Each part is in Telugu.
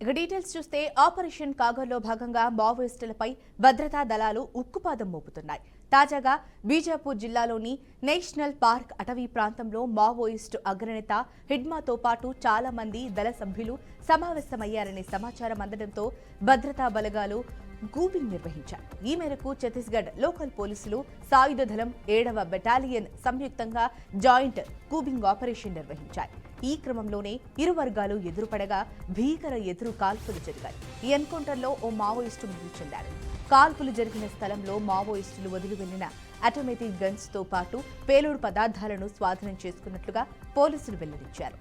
ఇక డీటెయిల్స్ చూస్తే ఆపరేషన్ కాగర్లో భాగంగా మావోయిస్టులపై భద్రతా దళాలు ఉక్కుపాదం మోపుతున్నాయి. తాజాగా బీజాపూర్ జిల్లాలోని నేషనల్ పార్క్ అటవీ ప్రాంతంలో మావోయిస్టు అగ్రనేత హిడ్మాతో పాటు చాలా మంది దళ సభ్యులు సమావేశమయ్యారనే సమాచారం అందడంతో భద్రతా బలగాలు కూంబింగ్ నిర్వహించారు. ఈ మేరకు ఛత్తీస్గఢ్ లోకల్ పోలీసులు సాయుధ దళం 7వ బెటాలియన్ సంయుక్తంగా జాయింట్ కూంబింగ్ ఆపరేషన్ నిర్వహించాయి. ఈ క్రమంలోనే ఇరు వర్గాలు ఎదురుపడగా భీకర ఎదురు కాల్పులు జరిగాయి. ఈ ఎన్కౌంటర్లో ఓ మావోయిస్టు మృతి చెందారు. కాల్పులు జరిగిన స్థలంలో మావోయిస్టులు వదిలి వెళ్లిన ఆటోమేటిక్ గన్స్ తో పాటు పేలుడు పదార్థాలను స్వాధీనం చేసుకున్నట్లుగా పోలీసులు వెల్లడించారు.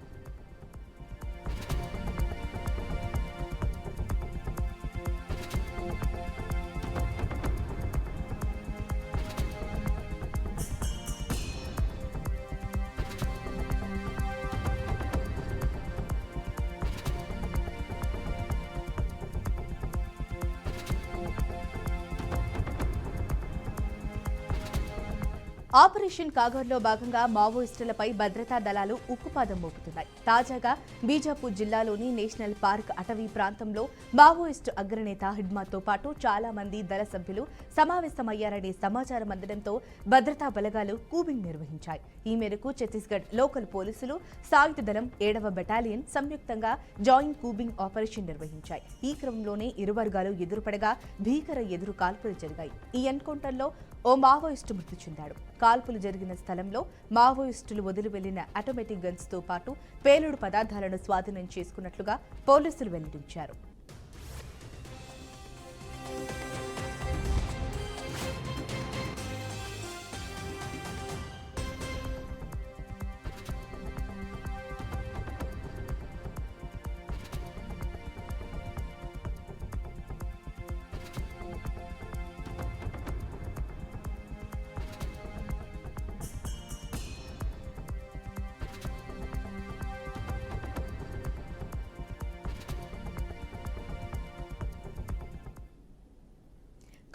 ఆపరేషన్ కాగర్లో భాగంగా మావోయిస్టులపై భద్రతా దళాలు ఉక్కుపాదం మోపుతున్నాయి. తాజాగా బీజాపూర్ జిల్లాలోని నేషనల్ పార్క్ అటవీ ప్రాంతంలో మావోయిస్టు అగ్రనేత హిడ్మాతో పాటు చాలా మంది దళ సభ్యులు సమావేశమయ్యారనే సమాచారం అందడంతో భద్రతా బలగాలు కూంబింగ్ నిర్వహించాయి. ఈ మేరకు ఛత్తీస్గఢ్ లోకల్ పోలీసులు సాయుధ దళం 7వ బెటాలియన్ సంయుక్తంగా జాయింట్ కూంబింగ్ ఆపరేషన్ నిర్వహించాయి. ఈ క్రమంలోనే ఇరు వర్గాలు ఎదురుపడగా భీకర ఎదురు కాల్పులు జరిగాయి. ఈ ఎన్కౌంటర్లో ఓ మావోయిస్టు మృతి చెందాడు. కాల్పులు జరిగిన స్థలంలో మావోయిస్టులు వదిలి వెళ్లిన ఆటోమేటిక్ గన్స్ తో పాటు పేలుడు పదార్థాలను స్వాధీనం చేసుకున్నట్లుగా పోలీసులు వెల్లడించారు.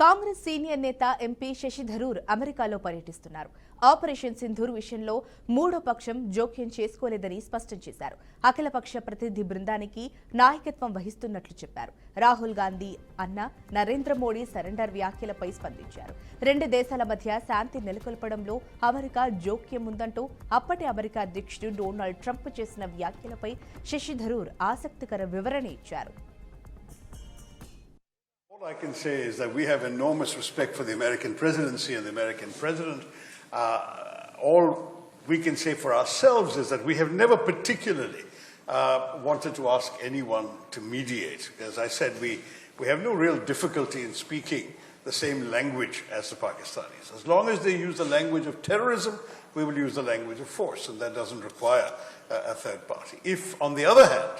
కాంగ్రెస్ సీనియర్ నేత ఎంపీ శశి థరూర్ అమెరికాలో పర్యటిస్తున్నారు. ఆపరేషన్ సింధూర్ విషయంలో మూడో పక్షం జోక్యం చేసుకోలేదని స్పష్టం చేశారు. అఖిలపక్ష ప్రతినిధి బృందానికి నాయకత్వం వహిస్తున్నట్లు చెప్పారు. రాహుల్ గాంధీ అన్న నరేంద్ర మోడీ సరెండర్ వ్యాఖ్యలపై స్పందించారు. రెండు దేశాల మధ్య శాంతి నెలకొల్పడంలో అమెరికా జోక్యం ఉందంటూ అప్పటి అమెరికా అధ్యక్షుడు డొనాల్డ్ ట్రంప్ చేసిన వ్యాఖ్యలపై శశి థరూర్ ఆసక్తికర వివరణ ఇచ్చారు. All I can say is that we have enormous respect for the American presidency and the American president. All we can say for ourselves is that we have never particularly wanted to ask anyone to mediate. As I said, we have no real difficulty in speaking the same language as the Pakistanis. As long as they use the language of terrorism, we will use the language of force, and that doesn't require a third party. If, on the other hand,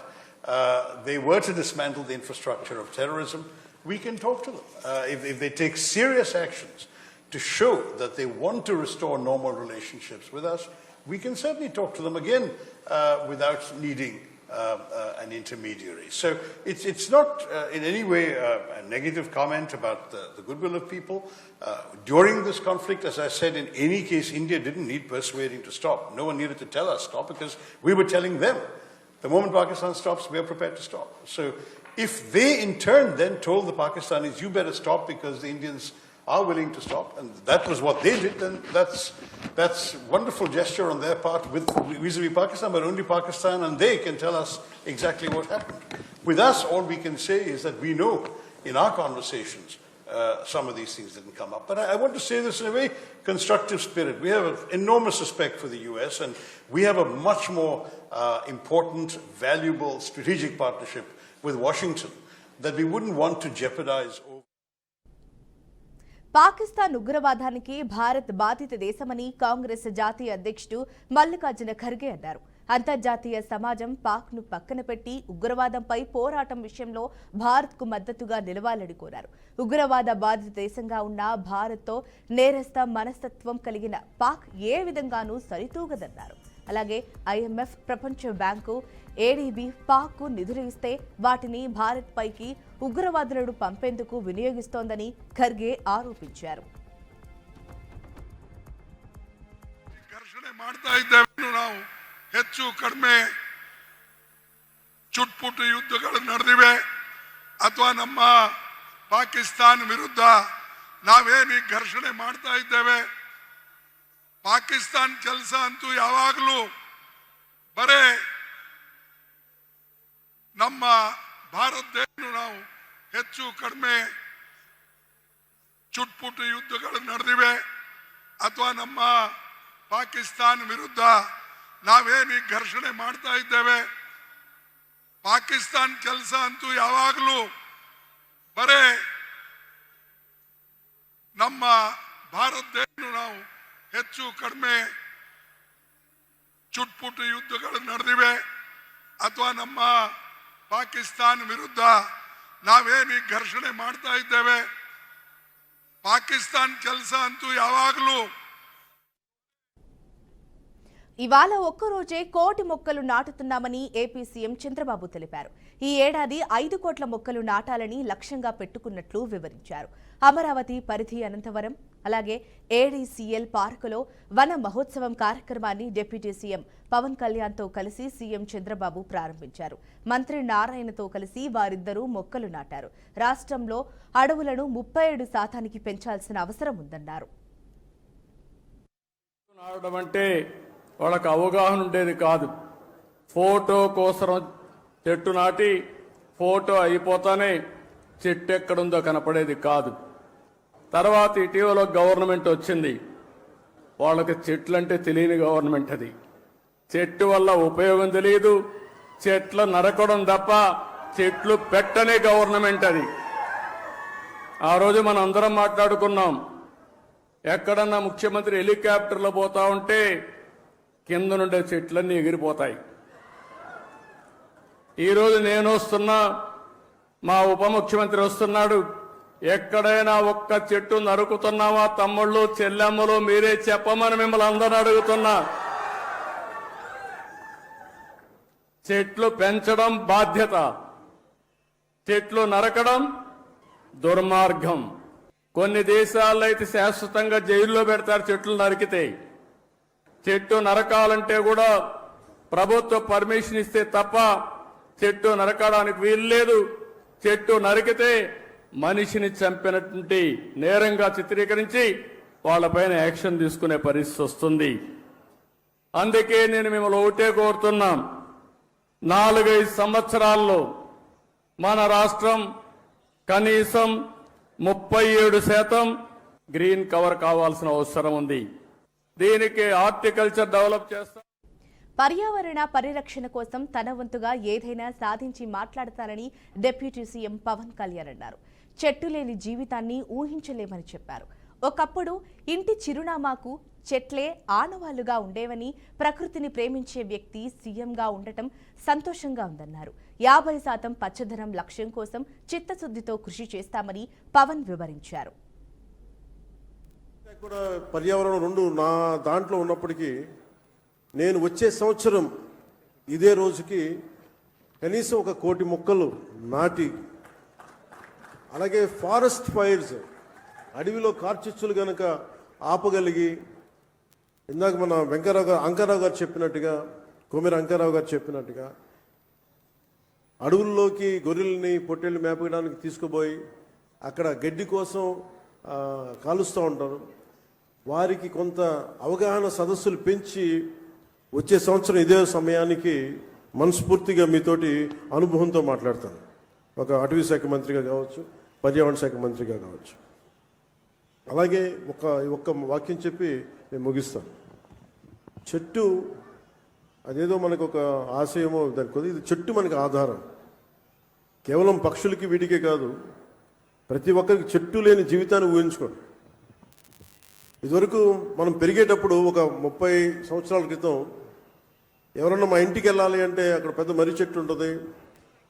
they were to dismantle the infrastructure of terrorism, we can talk to them. If they take serious actions to show that they want to restore normal relationships with us, we can certainly talk to them again without needing an intermediary. So it's not in any way a negative comment about the goodwill of people. During this conflict, as I said, in any case, India didn't need persuading to stop. No one needed to tell us stop because we were telling them. The moment Pakistan stops, we are prepared to stop. So if they in turn then told the Pakistanis, you better stop because the Indians are willing to stop, and that was what they did, then that's wonderful gesture on their part with vis-a-vis Pakistan, but only Pakistan and they can tell us exactly what happened. With us, all we can say is that we know in our conversations some of these things didn't come up. But I want to say this in a very constructive spirit. We have an enormous respect for the US, and we have a much more important, valuable, strategic partnership with Washington that we wouldn't want to jeopardize. Pakistan ఉగ్రవాదానికి Bharat బాధిత దేశమని కాంగ్రెస్ జాతీయ అధ్యక్షుడు మల్లికార్జున ఖర్గే అన్నారు. అంతర్జాతీయ సమాజం పాక్ను పక్కన పెట్టి ఉగ్రవాదంపై పోరాటం విషయంలో భారత్కు మద్దతుగా నిలవాలని కోరారు. ఉగ్రవాద బాధిత దేశంగా ఉన్న భారత్తో నేరస్థ మనస్తత్వం కలిగిన పాక్ ఏ విధంగానూ సరితూగదన్నారు. అలాగే ఐఎంఎఫ్, ప్రపంచ బ్యాంకు, ఏడీబీ పాక్కు నిధులు ఇస్తే వాటిని భారత్ పైకి ఉగ్రవాదులను పంపేందుకు వినియోగిస్తోందని ఖర్గే ఆరోపించారు. ಘರ್ಷಣೆ ಮಾಡ್ತಾ ಇದ್ದೇವೆ ನಾವು ಹೆಚ್ಚು ಕಡಿಮೆ ಚುಟ್ಪುಟ್ಟು ಯುದ್ಧಗಳು ನಡೆದಿವೆ ಅಥವಾ ನಮ್ಮ ಪಾಕಿಸ್ತಾನ ವಿರುದ್ಧ ನಾವೇನು ಘರ್ಷಣೆ ಮಾಡ್ತಾ ಇದ್ದೇವೆ. ಪಾಕಿಸ್ತಾನ ಕೆಲಸ ಅಂತೂ ಯಾವಾಗಲೂ ಬರೇ ನಮ್ಮ ಭಾರತ ದೇಶ ನಾವು ಹೆಚ್ಚು ಕಡಿಮೆ ಚುಟ್ಪುಟ್ಟು ಯುದ್ಧಗಳು ನಡೆದಿವೆ ಅಥವಾ ನಮ್ಮ ಪಾಕಿಸ್ತಾನ ವಿರುದ್ಧ ನಾವೇನು ಘರ್ಷಣೆ ಮಾಡ್ತಾ ಇದ್ದೇವೆ. ಪಾಕಿಸ್ತಾನ ಕೆಲಸ ಅಂತೂ ಯಾವಾಗಲೂ ಬರೇ ನಮ್ಮ ಭಾರತ ದೇಶ ನಾವು ಹೆಚ್ಚು ಕಡಿಮೆ ಚುಟ್ಪುಟ್ಟು ಯುದ್ಧಗಳು ನಡೆದಿವೆ ಅಥವಾ ನಮ್ಮ ಪಾಕಿಸ್ತಾನ ವಿರುದ್ಧ ನಾವೇನು ಘರ್ಷಣೆ ಮಾಡ್ತಾ ಇದ್ದೇವೆ. పాకిస్తాన్ ಕೆಲಸ ಅಂತೂ యావాగలు ఇవాళ ఒక్కరోజే కోటి మొక్కలు నాటుతున్నామని ఏపీ సీఎం చంద్రబాబు తెలిపారు. ఈ ఏడాది 5 కోట్ల మొక్కలు నాటాలని లక్ష్యంగా పెట్టుకున్నట్లు వివరించారు. అమరావతి పరిధి అనంతవరం అలాగే ఏడీసీఎల్ పార్కులో వన మహోత్సవం కార్యక్రమాన్ని డిప్యూటీ సీఎం పవన్ కళ్యాణ్తో కలిసి సీఎం చంద్రబాబు ప్రారంభించారు. మంత్రి నారాయణతో కలిసి వారిద్దరూ మొక్కలు నాటారు. రాష్ట్రంలో అడవులను 37% పెంచాల్సిన అవసరం ఉందన్నారు. వాళ్ళకి అవగాహన ఉండేది కాదు. ఫోటో కోసం చెట్టు నాటి ఫోటో అయిపోతానే చెట్టు ఎక్కడుందో కనపడేది కాదు. తర్వాత ఇటీవల గవర్నమెంట్ వచ్చింది. వాళ్ళకి చెట్లు అంటే తెలియని గవర్నమెంట్ అది. చెట్టు వల్ల ఉపయోగం తెలియదు, చెట్ల నరకడం తప్ప చెట్లు పెట్టనే గవర్నమెంట్ అది. ఆ రోజు మనం అందరం మాట్లాడుకున్నాం. ఎక్కడన్నా ముఖ్యమంత్రి హెలికాప్టర్లో పోతా ఉంటే కింద నుండే చెట్లన్నీ ఎగిరిపోతాయి. ఈరోజు నేను వస్తున్నా, మా ఉప ముఖ్యమంత్రి వస్తున్నాడు. ఎక్కడైనా ఒక్క చెట్టు నరుకుతున్నావా తమ్ముళ్ళు చెల్లెమ్మలు మీరే చెప్పమని మిమ్మల్ని అందరూ అడుగుతున్నా. చెట్లు పెంచడం బాధ్యత, చెట్లు నరకడం దుర్మార్గం. కొన్ని దేశాల్లో అయితే శాశ్వతంగా జైల్లో పెడతారు చెట్లు నరికితే. చెట్టు నరకాలంటే కూడా ప్రభుత్వ పర్మిషన్ ఇస్తే తప్ప చెట్టు నరకడానికి వీల్లేదు. చెట్టు నరికితే మనిషిని చంపినటువంటి నేరంగా చిత్రీకరించి వాళ్ళపైన యాక్షన్ తీసుకునే పరిస్థితి వస్తుంది. అందుకే నేను మిమ్మల్ని ఒకటే కోరుతున్నాం, 4-5 సంవత్సరాల్లో మన రాష్ట్రం కనీసం 37% గ్రీన్ కవర్ కావాల్సిన అవసరం ఉంది. దీనికి హార్టికల్చర్ డెవలప్ చేస్తాం. పర్యావరణ పరిరక్షణ కోసం తన వంతుగా ఏదైనా సాధించి మాట్లాడతారని డిప్యూటీ సీఎం పవన్ కళ్యాణ్ అన్నారు. చెట్టు లేని జీవితాన్ని ఊహించలేమని చెప్పారు. ఒకప్పుడు ఇంటి చిరునామాకు చెట్లే ఆనవాళ్లుగా ఉండేవని, ప్రకృతిని ప్రేమించే వ్యక్తి సీఎంగా ఉండటం సంతోషంగా ఉందన్నారు. 50% పచ్చదనం లక్ష్యం కోసం చిత్తశుద్ధితో కృషి చేస్తామని పవన్ వివరించారు. కూడా పర్యావరణం రెండు నా దాంట్లో ఉన్నప్పటికీ నేను వచ్చే సంవత్సరం ఇదే రోజుకి కనీసం 1 కోటి మొక్కలు నాటి, అలాగే ఫారెస్ట్ ఫైర్స్ అడవిలో కార్చిచ్చులు కనుక ఆపగలిగి, ఇందాక మన అంకారావు గారు చెప్పినట్టుగా, కొమెర అంకారావు గారు చెప్పినట్టుగా అడవుల్లోకి గొర్రెల్ని పొట్టేళ్ళు మేపడానికి తీసుకుపోయి అక్కడ గడ్డి కోసం కాలుస్తూ ఉంటారు. వారికి కొంత అవగాహన సదస్సులు పెంచి వచ్చే సంవత్సరం ఇదే సమయానికి మనస్ఫూర్తిగా మీతోటి అనుభవంతో మాట్లాడతాను. ఒక అటవీ శాఖ మంత్రిగా కావచ్చు, పర్యావరణ శాఖ మంత్రిగా కావచ్చు. అలాగే ఒక్క వాక్యం చెప్పి నేను ముగిస్తాను. చెట్టు అదేదో మనకు ఒక ఆశయమో దానికి కొద్ది, ఇది చెట్టు మనకి ఆధారం. కేవలం పక్షులకి వీటికే కాదు, ప్రతి ఒక్కరికి చెట్టు లేని జీవితాన్ని ఊహించుకోండి. ఇదివరకు మనం పెరిగేటప్పుడు ఒక 30 సంవత్సరాల క్రితం ఎవరన్నా మా ఇంటికి వెళ్ళాలి అంటే అక్కడ పెద్ద మర్రి చెట్టు ఉంటుంది.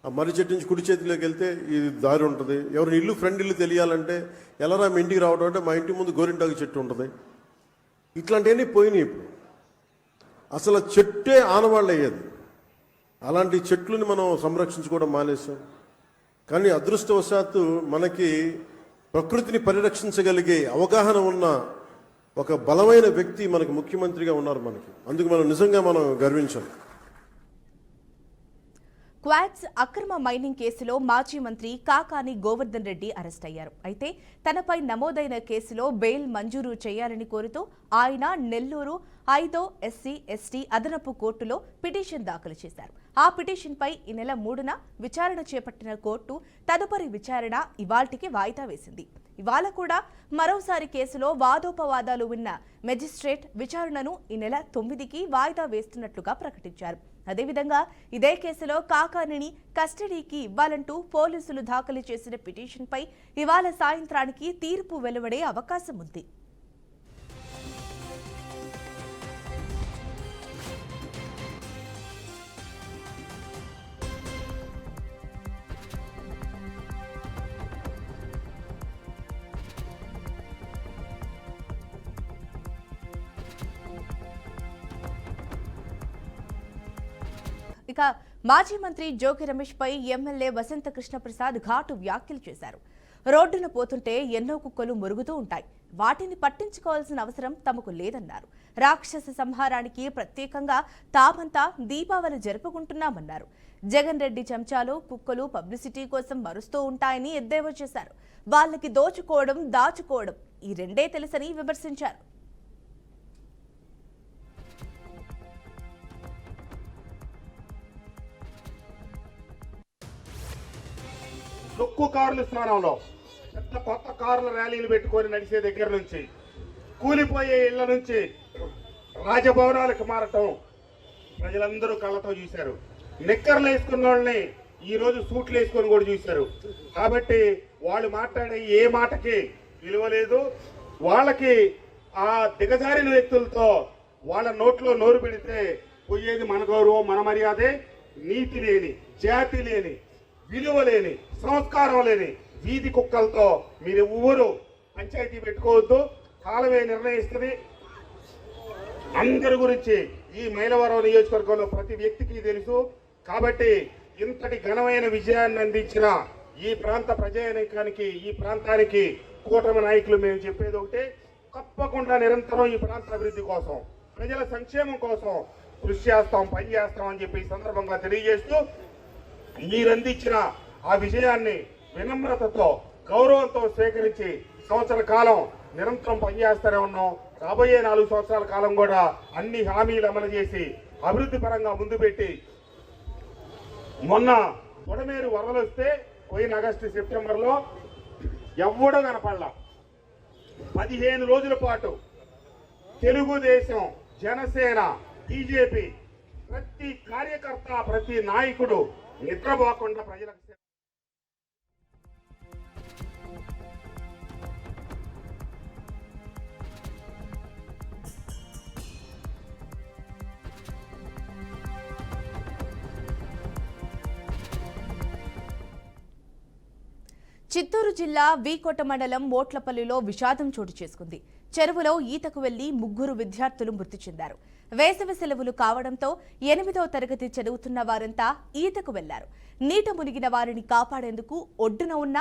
ఆ మర్రి చెట్టు నుంచి కుడి చేతిలోకి వెళ్తే ఈ దారి ఉంటుంది. ఎవరిని ఇల్లు ఫ్రెండ్ ఇల్లు తెలియాలంటే ఎలారా మీ ఇంటికి రావడం అంటే మా ఇంటి ముందు గోరింటాకు చెట్టు ఉంటుంది. ఇట్లాంటివన్నీ పోయినాయి. ఇప్పుడు అసలు చెట్టే ఆనవాళ్ళు అయ్యేది. అలాంటి చెట్లని మనం సంరక్షించుకోవడం మానేసాం. కానీ అదృష్టవశాత్తు మనకి ప్రకృతిని పరిరక్షించగలిగే అవగాహన ఉన్న ఒక బలమైన వ్యక్తి మనకు ముఖ్యమంత్రిగా ఉన్నారు మనకి. అందుకు మనం నిజంగా మనం గర్వించాలి. క్వాడ్స్ అక్రమ మైనింగ్ కేసులో మాజీ మంత్రి కాకాని గోవర్ధన్ రెడ్డి అరెస్ట్ అయ్యారు. అయితే తనపై నమోదైన కేసులో బెయిల్ మంజూరు చేయాలని కోరుతూ ఆయన నెల్లూరు 5వ ఎస్సీ ఎస్టీ అదనపు కోర్టులో పిటిషన్ దాఖలు చేశారు. ఆ పిటిషన్పై ఈ నెల 3న విచారణ చేపట్టిన కోర్టు తదుపరి విచారణ ఇవాల్టికి వాయిదా వేసింది. ఇవాళ కూడా మరోసారి కేసులో వాదోపవాదాలు ఉన్న మెజిస్ట్రేట్ విచారణను ఈ నెల 9కి వాయిదా వేస్తున్నట్లుగా ప్రకటించారు. అదేవిధంగా ఇదే కేసులో కాకానిని కస్టడీకి ఇవ్వాలంటూ పోలీసులు దాఖలు చేసిన పిటిషన్పై ఇవాళ సాయంత్రానికి తీర్పు వెలువడే అవకాశం ఉంది. ఇక మాజీ మంత్రి జోగి రమేష్ పై ఎమ్మెల్యే వసంత కృష్ణప్రసాద్ ఘాటు వ్యాఖ్యలు చేశారు. రోడ్డున పోతుంటే ఎన్నో కుక్కలు మురుగుతూ ఉంటాయి, వాటిని పట్టించుకోవాల్సిన అవసరం తమకు లేదన్నారు. రాక్షస సంహారానికి ప్రత్యేకంగా తామంతా దీపావళి జరుపుకుంటున్నామన్నారు. జగన్ రెడ్డి చెంచాలు కుక్కలు పబ్లిసిటీ కోసం మరుస్తూ ఉంటాయని ఎద్దేవా చేశారు. వాళ్ళకి దోచుకోవడం దాచుకోవడం ఈ రెండే తెలుసని విమర్శించారు. లుక్కు కార్ల స్థానంలో పెద్ద కొత్త కార్ల ర్యాలీలు పెట్టుకొని నడిచే దగ్గర నుంచి కూలిపోయే ఇళ్ల నుంచి రాజభవనాలకు మారటం ప్రజలందరూ కళ్ళతో చూశారు. నిక్కర్లు వేసుకున్న వాళ్ళని ఈ రోజు సూట్లు వేసుకొని కూడా చూశారు. కాబట్టి వాళ్ళు మాట్లాడే ఏ మాటకి విలువ లేదు. వాళ్ళకి ఆ దిగజారిన వ్యక్తులతో వాళ్ళ నోట్లో నోరు పెడితే పోయేది మన గౌరవం, మన మర్యాదే. నీతి లేని, జాతి లేని, విలువ లేని, సంస్కారం లేని వీధి కుక్కలతో మీరు ఎవ్వరూ పంచాయతీ పెట్టుకోవద్దు. కాలమే నిర్ణయిస్తుంది. అందరి గురించి ఈ మైలవరం నియోజకవర్గంలో ప్రతి వ్యక్తికి తెలుసు. కాబట్టి ఇంతటి ఘనమైన విజయాన్ని అందించిన ఈ ప్రాంత ప్రజానీకానికి, ఈ ప్రాంతానికి కూటమి నాయకులు మేము చెప్పేది ఒకటే, తప్పకుండా నిరంతరం ఈ ప్రాంత అభివృద్ధి కోసం, ప్రజల సంక్షేమం కోసం కృషి చేస్తాం, పనిచేస్తాం అని చెప్పి ఈ సందర్భంగా తెలియజేస్తూ, మీరందించిన ఆ విజయాన్ని వినమ్రతతో, గౌరవంతో స్వీకరించి సంవత్సర కాలం నిరంతరం పనిచేస్తూనే ఉన్నాం. రాబోయే 4 సంవత్సరాల కాలం కూడా అన్ని హామీలు అమలు చేసి అభివృద్ధి పరంగా ముందు పెట్టి, మొన్న బుడమేరు వరదలు వస్తే పోయిన ఆగస్టు సెప్టెంబర్లో ఎవ్వడూ కనపడలా. 15 రోజుల పాటు తెలుగుదేశం, జనసేన, బీజేపీ ప్రతి కార్యకర్త, ప్రతి నాయకుడు నిద్రపోకుండా ప్రజలకు చిత్తూరు జిల్లా వీకోట మండలం మోట్లపల్లిలో విషాదం చోటు చేసుకుంది. చెరువులో ఈతకు వెళ్లి 3 విద్యార్థులు మృతి చెందారు. వేసవి సెలవులు కావడంతో 8వ తరగతి చదువుతున్న వారంతా ఈతకు వెళ్లారు. నీట మునిగిన వారిని కాపాడేందుకు ఒడ్డున ఉన్న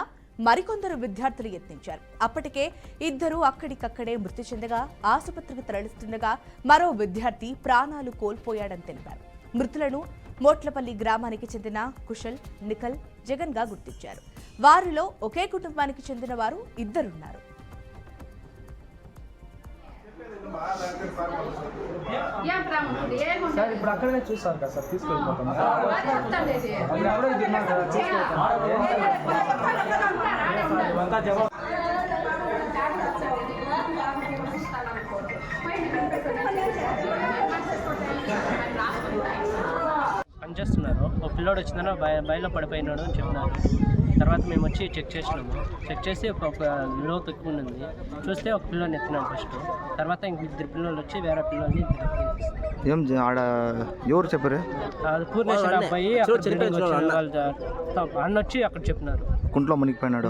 మరికొందరు విద్యార్థులు యత్నించారు. అప్పటికే 2 అక్కడికక్కడే మృతి చెందగా ఆసుపత్రికి తరలిస్తుండగా మరో విద్యార్థి ప్రాణాలు కోల్పోయాడని తెలిపారు. మృతులను మోట్లపల్లి గ్రామానికి చెందిన కుశల్, నిఖల్, జగన్ గా గుర్తించారు. వారిలో ఒకే కుటుంబానికి చెందిన వారు 2 ఉన్నారు. సార్ ఇప్పుడు అక్కడనే చూస్తారు కదా సార్, తీసుకెళ్ళిపోతాం. పనిచేస్తున్నారు. ఒక పిల్లోడు వచ్చిందని బయలో పడిపోయినాడు అని చెప్పినారు. తర్వాత మేము వచ్చి చెక్ చేసినాము. చెక్ చేసి ఒక లోతు ఎక్కువ ఉంది. చూస్తే ఒక పిల్లోని ఎత్తినాం ఫస్ట్. తర్వాత ఇంక 2 పిల్లలు వచ్చి వేరే పిల్లల్ని ఏం ఆడ ఎవరు చెప్పారు? అది పూర్ణేశ్వర అబ్బాయి అన్న వచ్చి అక్కడ చెప్పినారు, కుంట్లో మునిగిపోయినాడు,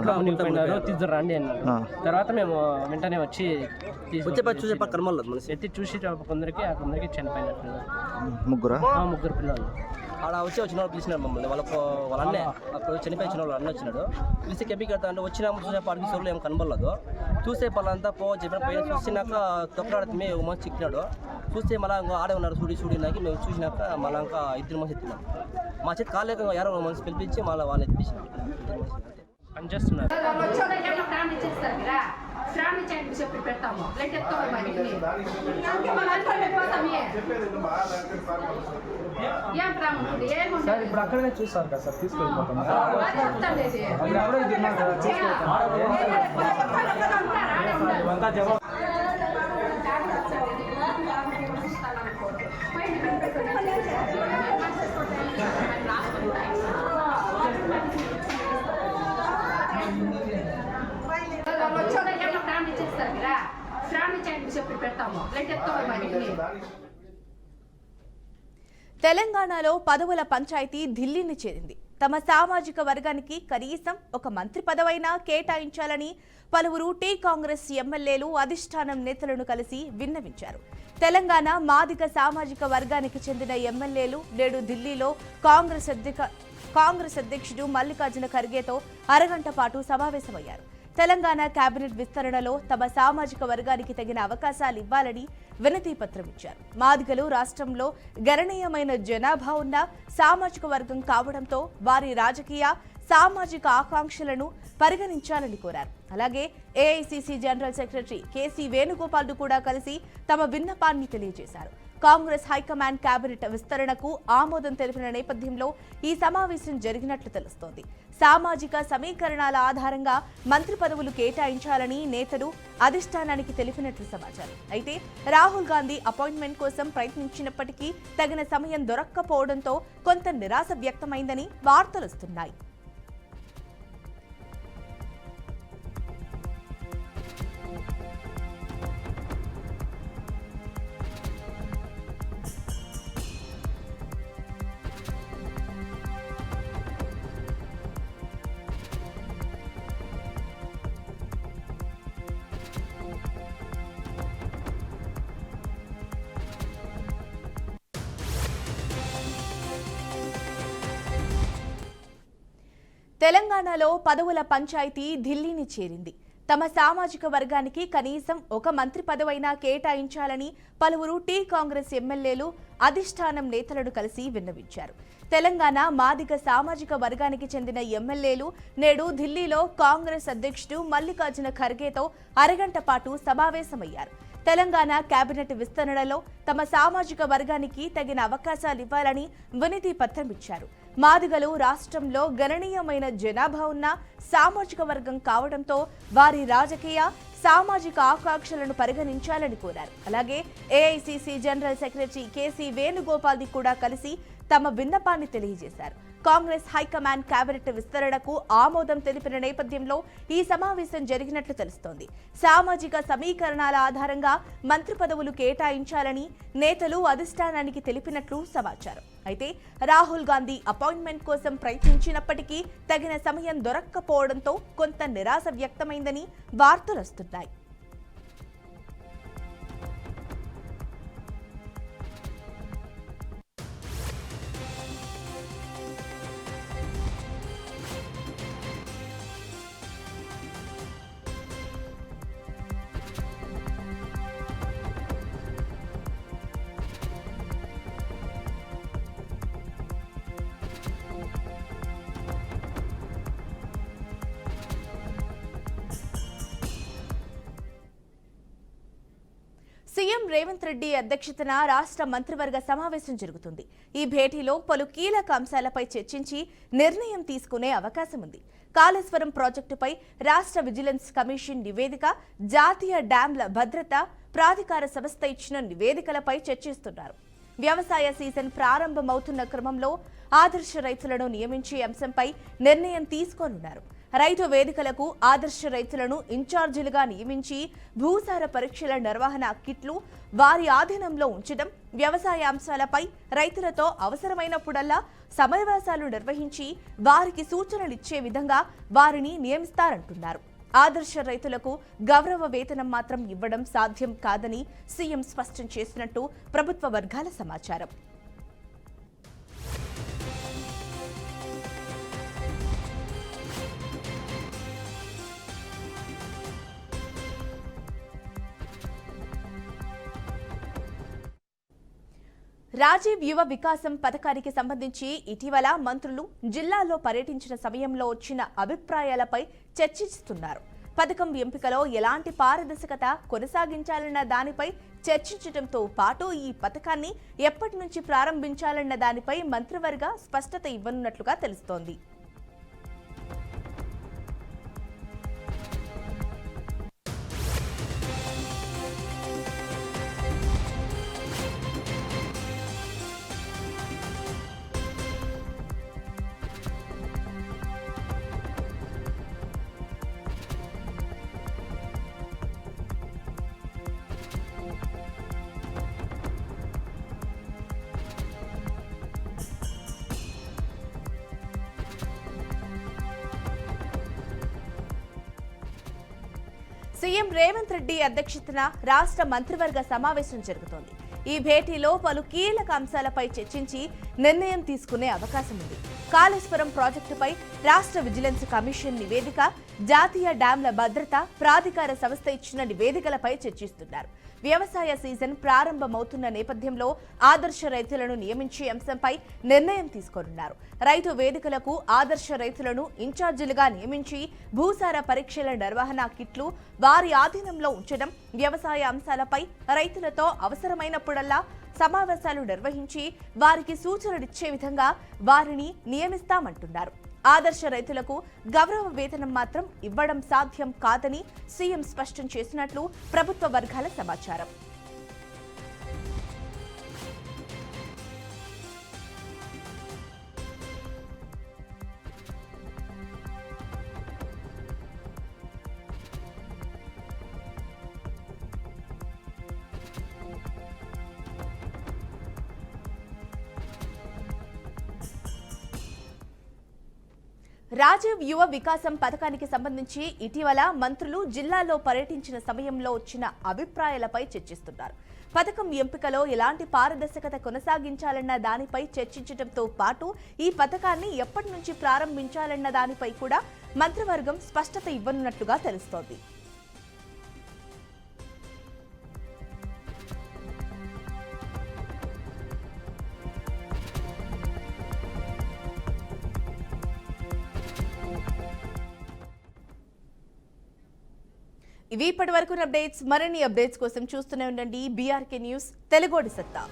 తీద్దరు రండి అన్నారు. తర్వాత మేము వెంటనే వచ్చి ఎత్తి చూసి కొందరికి చనిపోయినట్టు 3 పిల్లలు. ఆడ వచ్చిన వాళ్ళు పిలిచినారు మమ్మల్ని. వాళ్ళ అన్నే అప్పుడు చనిపోయిన వాళ్ళు అన్న వచ్చినాడు. పిలిచి కెమికల్ అంటే వచ్చినాము. చూసే పాటికి సొల్లు ఏం కనబడలేదు. చూసే వాళ్ళంతా చెప్పిన పైన చూసినాక తొక్కలాడితే మేము మంచి చిక్కినాడు. చూస్తే మళ్ళీ ఇంకో ఆడే ఉన్నారు చూడి నాకు మేము చూసినాక మళ్ళీ ఇంకా 2 మంది ఎత్తినాం. మా చేతి కాలేక ఎవరో మనిషి పిలిపించి మళ్ళీ వాళ్ళని ఎత్తిపించారు. పనిచేస్తున్నారు. సార్ ఇప్పుడు అక్కడనే చూస్తారు కదా సార్, తీసుకెళ్ళిపోతాం. అప్పుడు ఎవరో ఇది ఉన్నారు కదా, ఇవంతా జవాబు. తెలంగాణలో పదవుల పంచాయతీ ఢిల్లీని చేరింది. తమ సామాజిక వర్గానికి కనీసం ఒక మంత్రి పదవైనా కేటాయించాలని పలువురు టీ కాంగ్రెస్ ఎమ్మెల్యేలు అధిష్టానం నేతలను కలిసి విన్నవించారు. తెలంగాణ మాదిగ సామాజిక వర్గానికి చెందిన ఎమ్మెల్యేలు నేడు ఢిల్లీలో కాంగ్రెస్ అధ్యక్షుడు మల్లికార్జున ఖర్గేతో అరగంట పాటు సమావేశమయ్యారు. తెలంగాణ కేబినెట్ విస్తరణలో తమ సామాజిక వర్గానికి తగిన అవకాశాలు ఇవ్వాలని వినతి పత్రం ఇచ్చారు. మాదిగలు రాష్ట్రంలో గణనీయమైన జనాభా ఉన్న సామాజిక వర్గం కావడంతో వారి రాజకీయ సామాజిక ఆకాంక్షలను పరిగణించాలని కోరారు. అలాగే ఏఐసీసీ జనరల్ సెక్రటరీ కేసీ వేణుగోపాల్ను కూడా కలిసి తమ విన్నపాన్ని తెలియజేశారు. కాంగ్రెస్ హైకమాండ్ కేబినెట్ విస్తరణకు ఆమోదం తెలిపిన నేపథ్యంలో ఈ సమావేశం జరిగినట్లు తెలుస్తోంది. సామాజిక సమీకరణాల ఆధారంగా మంత్రి పదవులు కేటాయించాలని నేతలు అధిష్టానానికి తెలిపినట్లు సమాచారం. అయితే రాహుల్ గాంధీ అపాయింట్మెంట్ కోసం ప్రయత్నించినప్పటికీ తగిన సమయం దొరక్కపోవడంతో కొంత నిరాశ వ్యక్తమైందని వార్తలొస్తున్నాయి. తెలంగాణలో పదవుల పంచాయతీ ఢిల్లీని చేరింది. తమ సామాజిక వర్గానికి కనీసం ఒక మంత్రి పదవైనా కేటాయించాలని పలువురు టీ కాంగ్రెస్ ఎమ్మెల్యేలు అధిష్టానం నేతలను కలిసి విన్నవించారు. తెలంగాణ మాదిగ సామాజిక వర్గానికి చెందిన ఎమ్మెల్యేలు నేడు ఢిల్లీలో కాంగ్రెస్ అధ్యక్షుడు మల్లికార్జున ఖర్గేతో అరగంట పాటు సమావేశమయ్యారు. తెలంగాణ కేబినెట్ విస్తరణలో తమ సామాజిక వర్గానికి తగిన అవకాశాలు ఇవ్వాలని వినతి పత్రం ఇచ్చారు. మాదిగలు రాష్ట్రంలో గణనీయమైన జనాభా ఉన్న సామాజిక వర్గం కావడంతో వారి రాజకీయ సామాజిక ఆకాంక్షలను పరిగణించాలని కోరారు. అలాగే ఏఐసీసీ జనరల్ సెక్రటరీ కేసీ వేణుగోపాల్ని కూడా కలిసి తమ విన్నపాన్ని తెలియజేశారు. కాంగ్రెస్ హైకమాండ్ కేబినెట్ విస్తరణకు ఆమోదం తెలిపిన నేపథ్యంలో ఈ సమావేశం జరిగినట్లు తెలుస్తోంది. సామాజిక సమీకరణాల ఆధారంగా మంత్రి పదవులు కేటాయించాలని నేతలు అధిష్టానానికి తెలిపినట్లు సమాచారం. అయితే రాహుల్ గాంధీ అపాయింట్మెంట్ కోసం ప్రయత్నించినప్పటికీ తగిన సమయం దొరక్కపోవడంతో కొంత నిరాశ వ్యక్తమైందని వార్తలొస్తున్నాయి. సీఎం రేవంత్ రెడ్డి అధ్యక్షతన రాష్ట్ర మంత్రివర్గ సమావేశం జరుగుతుంది. ఈ భేటీలో పలు కీలక అంశాలపై చర్చించి నిర్ణయం తీసుకునే అవకాశం ఉంది. కాళేశ్వరం ప్రాజెక్టుపై రాష్ట్ర విజిలెన్స్ కమిషన్ నివేదిక, జాతీయ డ్యాంల భద్రత ప్రాధికార సంస్థ ఇచ్చిన నివేదికలపై చర్చిస్తున్నారు. వ్యవసాయ సీజన్ ప్రారంభమవుతున్న క్రమంలో ఆదర్శ రైతులను నియమించే అంశంపై నిర్ణయం తీసుకోనున్నారు. రైతు వేదికలకు ఆదర్శ రైతులను ఇన్ఛార్జీలుగా నియమించి భూసార పరీక్షల నిర్వహణ కిట్లు వారి ఆధీనంలో ఉంచడం, వ్యవసాయ అంశాలపై రైతులతో అవసరమైనప్పుడల్లా సమావేశాలు నిర్వహించి వారికి సూచనలిచ్చే విధంగా వారిని నియమిస్తారంటున్నారు. ఆదర్శ రైతులకు గౌరవ వేతనం మాత్రం ఇవ్వడం సాధ్యం కాదని సీఎం స్పష్టం చేసినట్టు ప్రభుత్వ వర్గాల సమాచారం. రాజీవ్ యువ వికాసం పథకానికి సంబంధించి ఇటీవల మంత్రులు జిల్లాలో పర్యటించిన సమయంలో వచ్చిన అభిప్రాయాలపై చర్చిస్తున్నారు. పథకం ఎంపికలో ఎలాంటి పారదర్శకత కొనసాగించాలన్న దానిపై చర్చించడంతో పాటు ఈ పథకాన్ని ఎప్పటి నుంచి ప్రారంభించాలన్న దానిపై మంత్రివర్గ స్పష్టత ఇవ్వనున్నట్లుగా తెలుస్తోంది. సీఎం రేవంత్ రెడ్డి అధ్యక్షతన రాష్ట్ర మంత్రివర్గ సమావేశం జరుగుతోంది. ఈ భేటీలో పలు కీలక అంశాలపై చర్చించి నిర్ణయం తీసుకునే అవకాశం ఉంది. కాళేశ్వరం ప్రాజెక్టుపై రాష్ట్ర విజిలెన్స్ కమిషన్ నివేదిక, జాతీయ డ్యాంల భద్రత ప్రాధికార సంస్థ ఇచ్చిన నివేదికలపై చర్చిస్తున్నారు. వ్యవసాయ సీజన్ ప్రారంభమవుతున్న నేపథ్యంలో ఆదర్శ రైతులను నియమించే అంశంపై నిర్ణయం తీసుకోనున్నారు. రైతు వేదికలకు ఆదర్శ రైతులను ఇన్ఛార్జీలుగా నియమించి భూసార పరీక్షల నిర్వహణ కిట్లు వారి ఆధీనంలో ఉంచడం, వ్యవసాయ అంశాలపై రైతులతో అవసరమైనప్పుడల్లా సమావేశాలు నిర్వహించి వారికి సూచనలిచ్చే విధంగా వారిని నియమిస్తామంటున్నారు. ఆదర్శ రైతులకు గౌరవ వేతనం మాత్రం ఇవ్వడం సాధ్యం కాదని సీఎం స్పష్టం చేసినట్లు ప్రభుత్వ వర్గాల సమాచారం. రాజీవ్ యువ వికాసం పథకానికి సంబంధించి ఇటీవల మంత్రులు జిల్లాలో పర్యటించిన సమయంలో వచ్చిన అభిప్రాయాలపై చర్చిస్తున్నారు. పథకం ఎంపికలో ఎలాంటి పారదర్శకత కొనసాగించాలన్న దానిపై చర్చించడంతో పాటు ఈ పథకాన్ని ఎప్పటి నుంచి ప్రారంభించాలన్న దానిపై కూడా మంత్రివర్గం స్పష్టత ఇవ్వనున్నట్లుగా తెలుస్తోంది. ఇవి ఇప్పటి వరకు అప్డేట్స్. మరిన్ని అప్డేట్స్ కోసం చూస్తూనే ఉండండి బీఆర్కే న్యూస్ తెలుగోడి సత్తా.